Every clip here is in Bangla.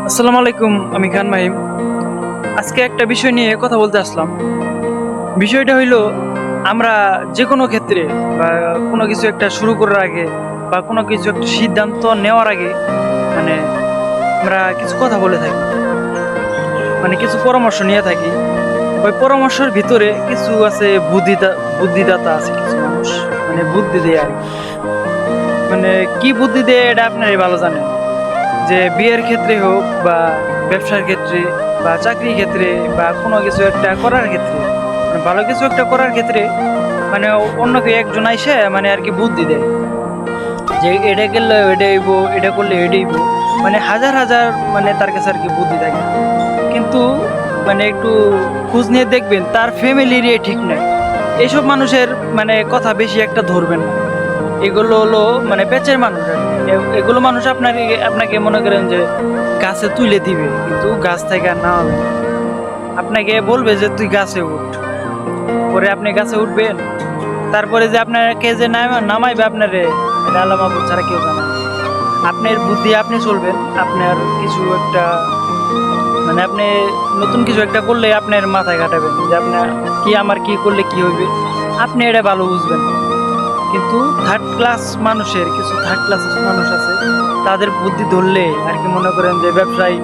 আসসালামু আলাইকুম, আমি খান মাহিম। আজকে একটা বিষয় নিয়ে কথা বলতে আসলাম। বিষয়টা হইলো, আমরা যে কোনো ক্ষেত্রে বা কোনো কিছু একটা শুরু করার আগে বা কোনো কিছু একটা সিদ্ধান্ত নেওয়ার আগে মানে আমরা কিছু কথা বলে থাকি, মানে কিছু পরামর্শ নিয়ে থাকি। ওই পরামর্শের ভিতরে কিছু আছে বুদ্ধিদাতা আছে, কিছু মানুষ মানে বুদ্ধি দেয় আর কি। মানে কি বুদ্ধি দেয় এটা আপনারাই ভালো জানেন। যে বিয়ের ক্ষেত্রে হোক বা ব্যবসার ক্ষেত্রে বা চাকরির ক্ষেত্রে বা কোনো কিছু একটা করার ক্ষেত্রে, মানে ভালো কিছু একটা করার ক্ষেত্রে মানে অন্য কেউ একজন আইসে মানে আর কি বুদ্ধি দেয় যে এটা করলে এটা হইব, এটা করলে এটা হইব। মানে হাজার হাজার মানে তার কাছে আর কি বুদ্ধি থাকে, কিন্তু মানে একটু খোঁজ নিয়ে দেখবেন তার ফ্যামিলির ঠিক নাই। এইসব মানুষের মানে কথা বেশি একটা ধরবেন না। এগুলো হলো মানে পেঁচের মানুষ আর কি। এগুলো মানুষ আপনাকে মনে করেন যে গাছে তুলে দিবে, কিন্তু গাছ থেকে আর নামাবে না। আপনাকে বলবে যে তুই গাছে উঠ, পরে আপনি গাছে উঠবেন, তারপরে যে আপনাকে যে নামাইবে আপনারে, এটা আল্লাহ মাহবুব ছাড়া কেউ জানে না। আপনার বুদ্ধি আপনি চলবেন। আপনার কিছু একটা মানে আপনি নতুন কিছু একটা করলে আপনার মাথায় ঘাটাবেন যে আপনার কি, আমার কি করলে কি হইবে, আপনি এটা ভালো বুঝবেন। কিন্তু থার্ড ক্লাস মানুষ আছে, তাদের বুদ্ধি ধরলে আর কি মনে করেন যে ব্যবসায়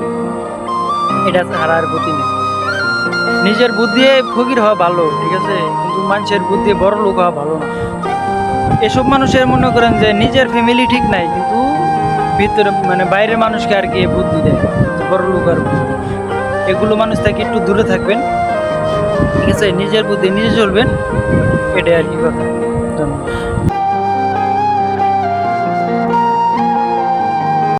এটা হারার গতি নেই। নিজের বুদ্ধি ফকির হওয়া ভালো, ঠিক আছে, কিন্তু মানুষের বুদ্ধি বড় লোক হওয়া ভালো না। এসব মানুষের মনে করেন যে নিজের ফ্যামিলি ঠিক নাই, কিন্তু ভিতরে মানে বাইরের মানুষকে আর কি বুদ্ধি দেয় যে বড় লোক আর বুদ্ধি। এগুলো মানুষ থেকে একটু দূরে থাকবেন, ঠিক আছে, নিজের বুদ্ধি নিজে চলবেন, এটাই আর কি কথা। ধন্যবাদ।